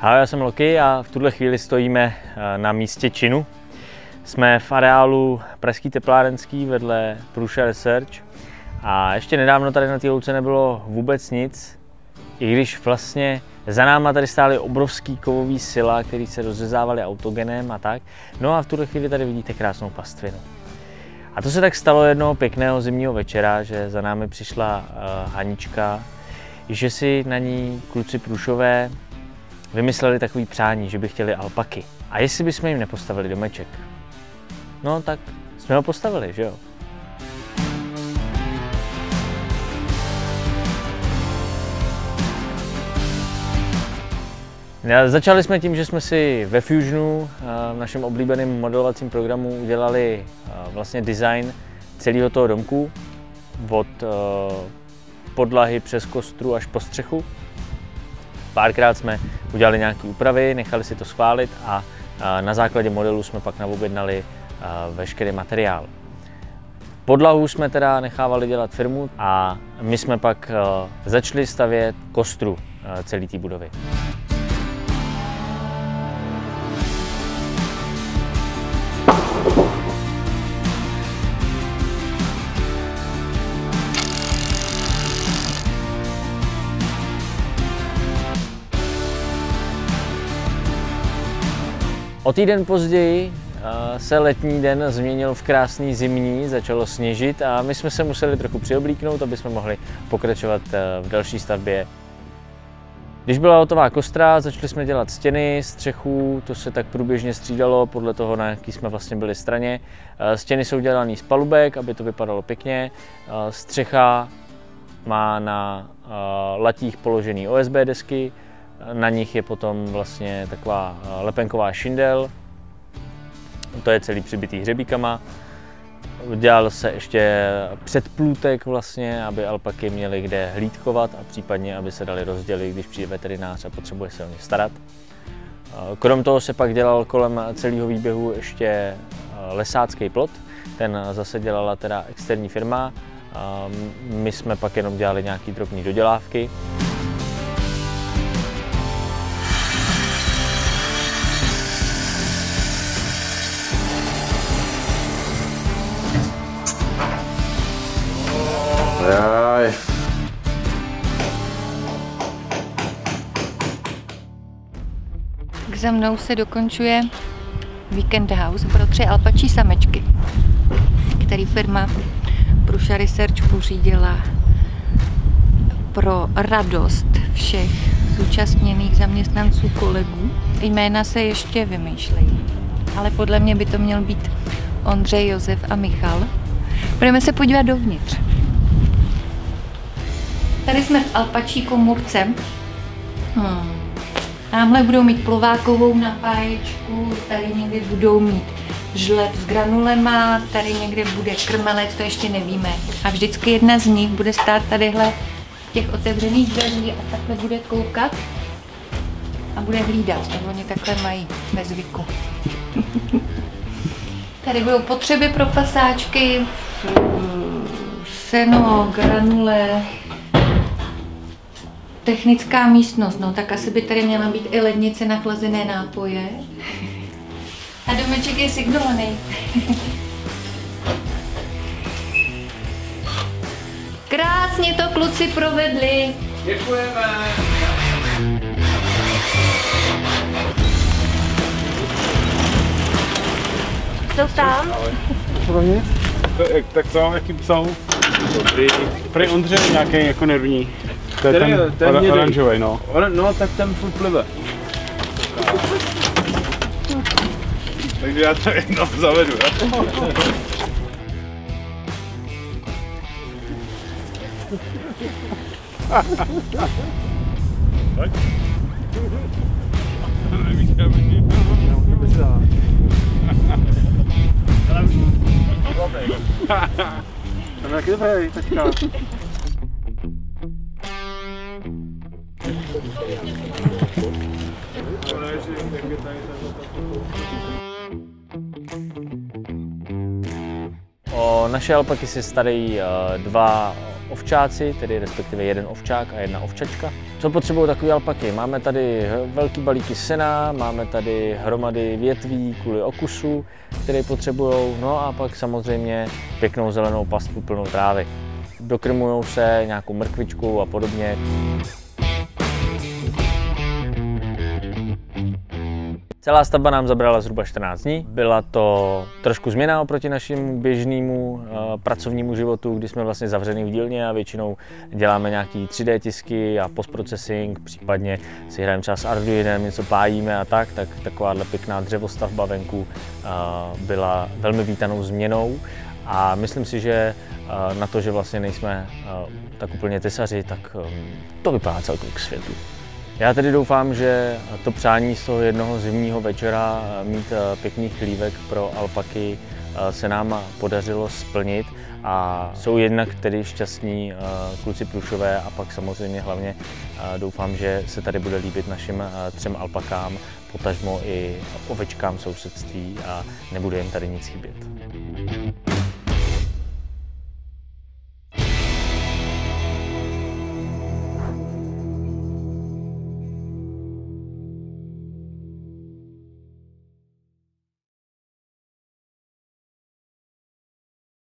Ahoj, já jsem Loki a v tuhle chvíli stojíme na místě činu. Jsme v areálu Pražský teplárenský vedle Prusa Research a ještě nedávno tady na té louce nebylo vůbec nic, i když vlastně za náma tady stály obrovský kovový sila, který se rozřezávaly autogenem a tak. No a v tuhle chvíli tady vidíte krásnou pastvinu. A to se tak stalo jednoho pěkného zimního večera, že za námi přišla Hanička, že si na ní kluci Prusové vymysleli takový přání, že by chtěli alpaky. A jestli bychom jim nepostavili domeček? No tak jsme ho postavili, že jo? Začali jsme tím, že jsme si ve Fusionu, v našem oblíbeném modelovacím programu, udělali vlastně design celého toho domku, od podlahy přes kostru až po střechu. Párkrát jsme udělali nějaké úpravy, nechali si to schválit a na základě modelu jsme pak naobjednali veškerý materiál. Podlahu jsme teda nechávali dělat firmu a my jsme pak začali stavět kostru celé té budovy. O týden později se letní den změnil v krásný zimní, začalo sněžit a my jsme se museli trochu přioblíknout, aby jsme mohli pokračovat v další stavbě. Když byla hotová kostra, začali jsme dělat stěny, střechu, to se tak průběžně střídalo podle toho, na jaký jsme vlastně byli straně. Stěny jsou dělané z palubek, aby to vypadalo pěkně. Střecha má na latích položený OSB desky, na nich je potom vlastně taková lepenková šindel, to je celý přibitý hřebíkama. Dělal se ještě předplůtek vlastně, aby alpaky měly kde hlídkovat a případně, aby se dali rozdělit, když přijde veterinář a potřebuje se o ně starat. Krom toho se pak dělal kolem celého výběhu ještě lesácký plot, ten zase dělala teda externí firma. My jsme pak jenom dělali nějaké drobné dodělávky. Jaj. Za mnou se dokončuje Weekend House pro 3 alpačí samečky, který firma Prusa Research pořídila pro radost všech zúčastněných zaměstnanců kolegů. Jména se ještě vymýšlejí, ale podle mě by to měl být Ondřej, Josef a Michal. Budeme se podívat dovnitř. Tady jsme v alpačí komůrce. Tamhle budou mít plovákovou napáječku, tady někde budou mít žleb s granulema, tady někde bude krmelec, to ještě nevíme. A vždycky jedna z nich bude stát tadyhle v těch otevřených dveří a takhle bude koukat a bude hlídat. Tak oni takhle mají ve zvyku. Tady budou potřeby pro pasáčky, seno, granule, technická místnost, no tak asi by tady měla být i lednice na chlazené nápoje. A domeček je signovaný. Krásně to kluci provedli. Děkujeme. Jsou tam? Tak co, jaký jsou? Dobrý. Prý Ondřej nějaký jako nervní. To je ten oranžový, no. No, tak ten furt plive. Takže já to jedno zavedu, jo? Pojď. Nevíš, já bych mě tam jak dobrý, teďka. O naše alpaky se starají 2 ovčáci, tedy respektive jeden ovčák a jedna ovčačka. Co potřebují takové alpaky? Máme tady velký balíky sena, máme tady hromady větví kvůli okusu, které potřebují, no a pak samozřejmě pěknou zelenou pastvu plnou trávy. Dokrmujou se nějakou mrkvičkou a podobně. Celá stavba nám zabrala zhruba 14 dní. Byla to trošku změna oproti našemu běžnému pracovnímu životu, kdy jsme vlastně zavřený v dílně a většinou děláme nějaký 3D tisky a postprocessing, případně si hrajeme čas s Arduinem, něco pájíme a tak takováhle pěkná dřevostavba venku byla velmi vítanou změnou. A myslím si, že na to, že vlastně nejsme tak úplně tesaři, tak to vypadá celkem k světu. Já tedy doufám, že to přání z toho jednoho zimního večera mít pěkný chlívek pro alpaky se nám podařilo splnit a jsou jednak tedy šťastní kluci plušové a pak samozřejmě hlavně doufám, že se tady bude líbit našim 3 alpakám, potažmo i ovečkám v sousedství a nebude jim tady nic chybět.